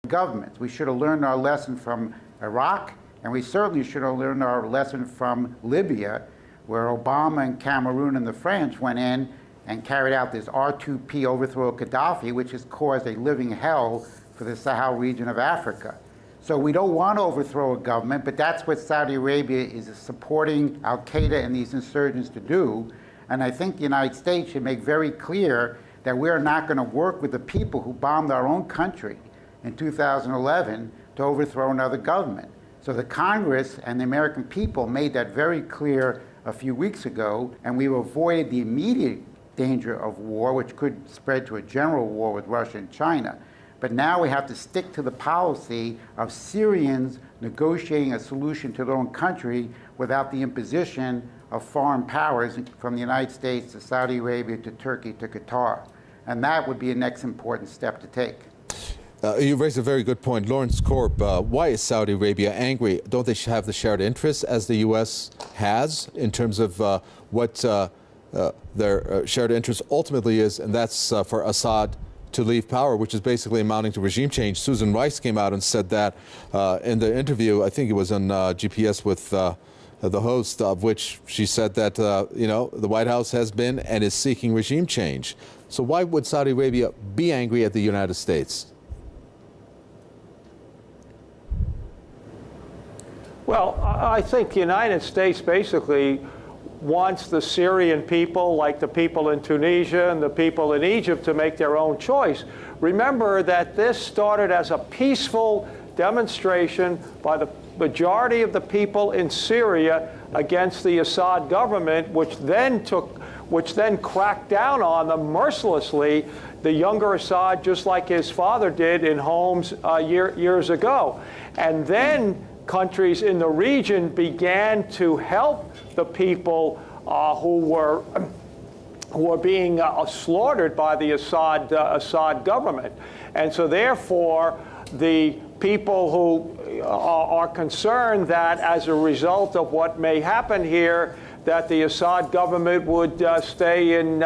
governments. We should have learned our lesson from Iraq, and we certainly should have learned our lesson from Libya, where Obama and Cameroon and the French went in and carried out this R2P overthrow of Gaddafi, which has caused a living hell for the Sahel region of Africa. So we don't want to overthrow a government, but that's what Saudi Arabia is supporting al-Qaeda and these insurgents to do. And I think the United States should make very clear that we're not going to work with the people who bombed our own country in 2011 to overthrow another government. So the Congress and the American people made that very clear a few weeks ago, and we avoided the immediate danger of war, which could spread to a general war with Russia and China. But now we have to stick to the policy of Syrians negotiating a solution to their own country without the imposition of foreign powers from the United States to Saudi Arabia to Turkey to Qatar. And that would be a next important step to take. You raised a very good point. Lawrence Corp, why is Saudi Arabia angry? Don't they have the shared interests as the U.S. has in terms of what their shared interest ultimately is, and that's for Assad to leave power, which is basically amounting to regime change. Susan Rice came out and said that in the interview, I think it was on GPS with the host, of which she said that, the White House has been and is seeking regime change. So why would Saudi Arabia be angry at the United States? Well, I think the United States basically wants the Syrian people, like the people in Tunisia and the people in Egypt, to make their own choice. Remember that this started as a peaceful demonstration by the majority of the people in Syria against the Assad government, which then cracked down on them mercilessly. The younger Assad, just like his father did in Homs years ago. And then countries in the region began to help the people who were being slaughtered by the Assad government. And so therefore, the people who are concerned that as a result of what may happen here, that the Assad government would stay in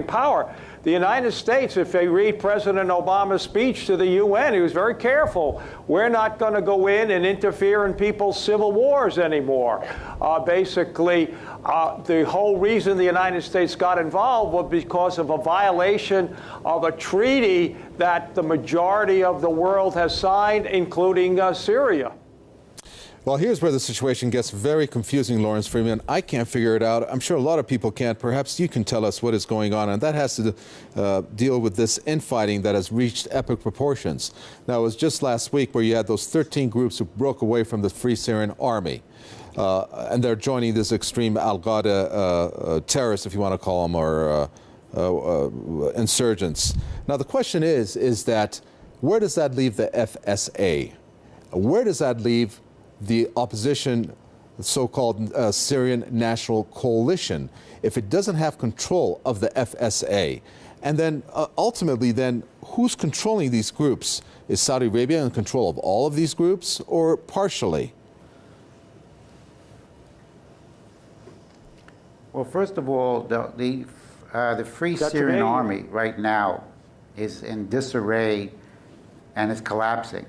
power. The United States, if they read President Obama's speech to the UN, he was very careful. We're not going to go in and interfere in people's civil wars anymore. Basically, the whole reason the United States got involved was because of a violation of a treaty that the majority of the world has signed, including Syria. Well, here's where the situation gets very confusing, Lawrence Freeman. I can't figure it out. I'm sure a lot of people can't. Perhaps you can tell us what is going on, and that has to deal with this infighting that has reached epic proportions. Now, it was just last week where you had those 13 groups who broke away from the Free Syrian Army, and they're joining this extreme Al-Qaeda terrorists, if you want to call them, or insurgents. Now, the question is that where does that leave the FSA? Where does that leave the opposition, the so-called Syrian National Coalition, if it doesn't have control of the FSA? And then ultimately then, who's controlling these groups? Is Saudi Arabia in control of all of these groups or partially? Well, first of all, the Free Syrian Army right now is in disarray and is collapsing.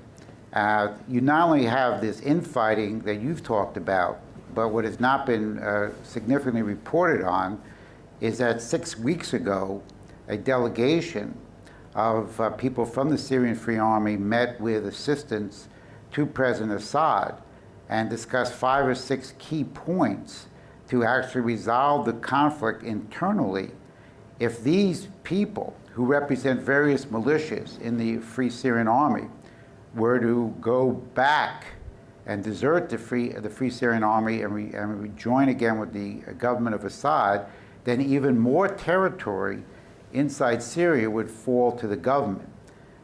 You not only have this infighting that you've talked about, but what has not been significantly reported on is that 6 weeks ago, a delegation of people from the Syrian Free Army met with assistants to President Assad and discussed 5 or 6 key points to actually resolve the conflict internally. If these people who represent various militias in the Free Syrian Army were to go back and desert the Free Syrian Army and rejoin again with the government of Assad, then even more territory inside Syria would fall to the government.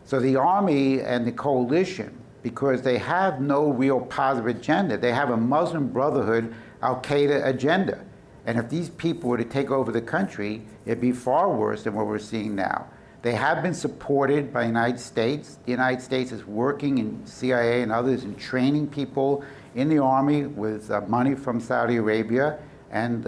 So the army and the coalition, because they have no real positive agenda, they have a Muslim Brotherhood al-Qaeda agenda. And if these people were to take over the country, it'd be far worse than what we're seeing now. They have been supported by the United States. The United States is working in CIA and others in training people in the army with money from Saudi Arabia and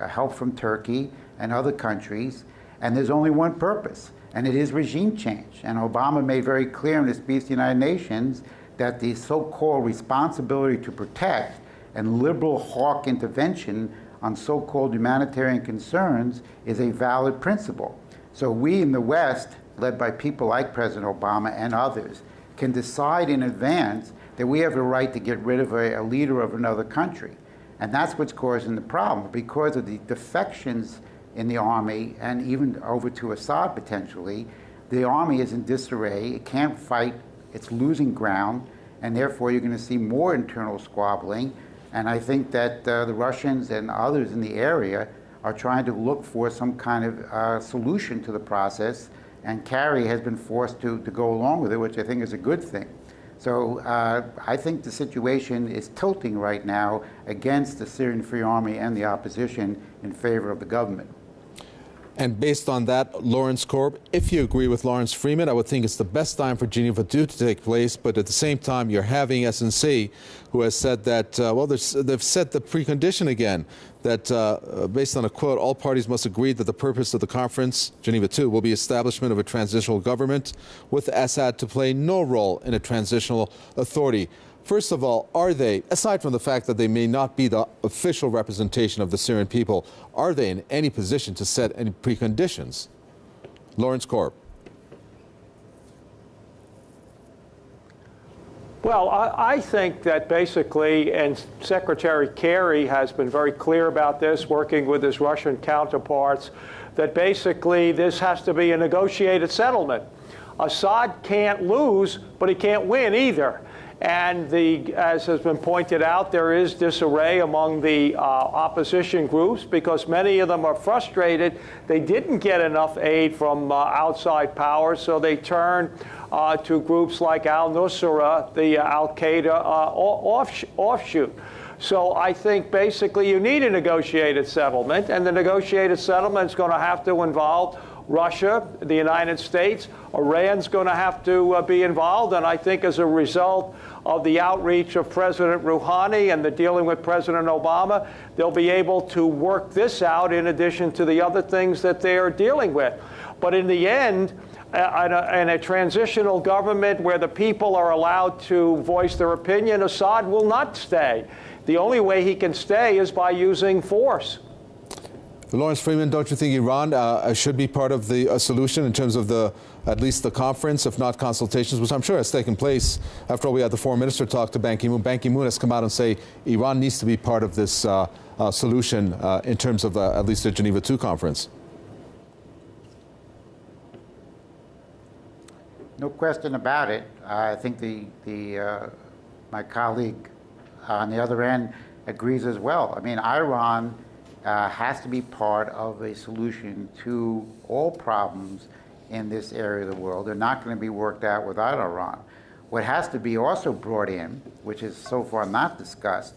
help from Turkey and other countries. And there's only one purpose, and it is regime change. And Obama made very clear in his speech to the United Nations that the so-called responsibility to protect and liberal hawk intervention on so-called humanitarian concerns is a valid principle. So we in the West, led by people like President Obama and others, can decide in advance that we have a right to get rid of a leader of another country. And that's what's causing the problem. Because of the defections in the army, and even over to Assad potentially, the army is in disarray. It can't fight. It's losing ground. And therefore, you're going to see more internal squabbling. And I think that the Russians and others in the area are trying to look for some kind of solution to the process. And Kerry has been forced to go along with it, which I think is a good thing. So I think the situation is tilting right now against the Syrian Free Army and the opposition in favor of the government. And based on that, Lawrence Korb, if you agree with Lawrence Freeman, I would think it's the best time for Geneva II to take place. But at the same time, you're having SNC, who has said that, well, they've set the precondition again, that based on a quote, all parties must agree that the purpose of the conference, Geneva II, will be establishment of a transitional government with Assad to play no role in a transitional authority. First of all, are they, aside from the fact that they may not be the official representation of the Syrian people, are they in any position to set any preconditions? Lawrence Korb. Well, I think that basically, and Secretary Kerry has been very clear about this, working with his Russian counterparts, that basically this has to be a negotiated settlement. Assad can't lose, but he can't win either. And as has been pointed out, there is disarray among the opposition groups because many of them are frustrated. They didn't get enough aid from outside powers, so they turn to groups like al-Nusra, the al-Qaeda offshoot. So I think basically you need a negotiated settlement, and the negotiated settlement is going to have to involve Russia, the United States. Iran's going to have to be involved, and I think as a result of the outreach of President Rouhani and the dealing with President Obama, they'll be able to work this out in addition to the other things that they are dealing with. But in the end, in a transitional government where the people are allowed to voice their opinion, Assad will not stay. The only way he can stay is by using force. Lawrence Freeman, don't you think Iran should be part of the solution in terms of at least the conference, if not consultations, which I'm sure has taken place? After all, we had the foreign minister talk to Ban Ki-moon. Ban Ki-moon has come out and say Iran needs to be part of this solution in terms of at least the Geneva II conference. No question about it. I think my colleague on the other end agrees as well. I mean, Iran has to be part of a solution to all problems in this area of the world. They're not going to be worked out without Iran. What has to be also brought in, which is so far not discussed,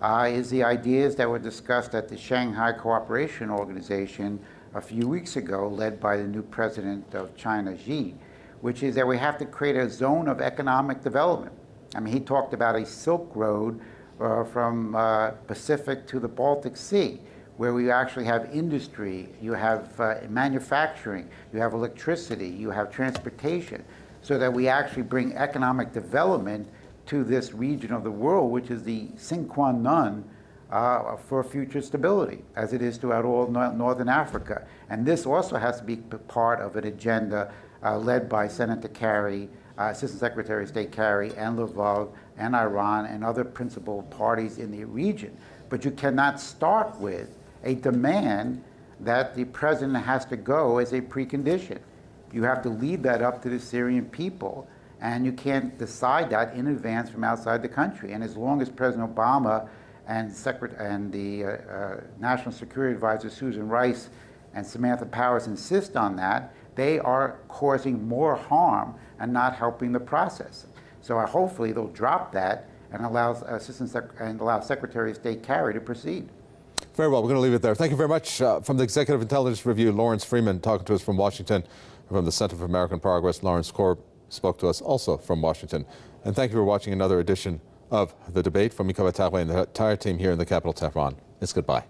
is the ideas that were discussed at the Shanghai Cooperation Organization a few weeks ago, led by the new president of China, Xi, which is that we have to create a zone of economic development. I mean, he talked about a Silk Road from Pacific to the Baltic Sea, where we actually have industry, you have manufacturing, you have electricity, you have transportation, so that we actually bring economic development to this region of the world, which is the sine qua non for future stability, as it is throughout all Northern Africa. And this also has to be part of an agenda led by Senator Kerry, Assistant Secretary of State Kerry, and Lavrov, and Iran, and other principal parties in the region. But you cannot start with a demand that the president has to go as a precondition. You have to leave that up to the Syrian people, and you can't decide that in advance from outside the country. And as long as President Obama and the National Security Advisor Susan Rice and Samantha Powers insist on that, they are causing more harm and not helping the process. So hopefully they'll drop that and allow Secretary of State Kerry to proceed. Very well, we're going to leave it there. Thank you very much. From the Executive Intelligence Review, Lawrence Freeman talking to us from Washington. From the Center for American Progress, Lawrence Korb spoke to us also from Washington. And thank you for watching another edition of The Debate. From Mika Bataglia and the entire team here in the capital, Tehran. It's goodbye.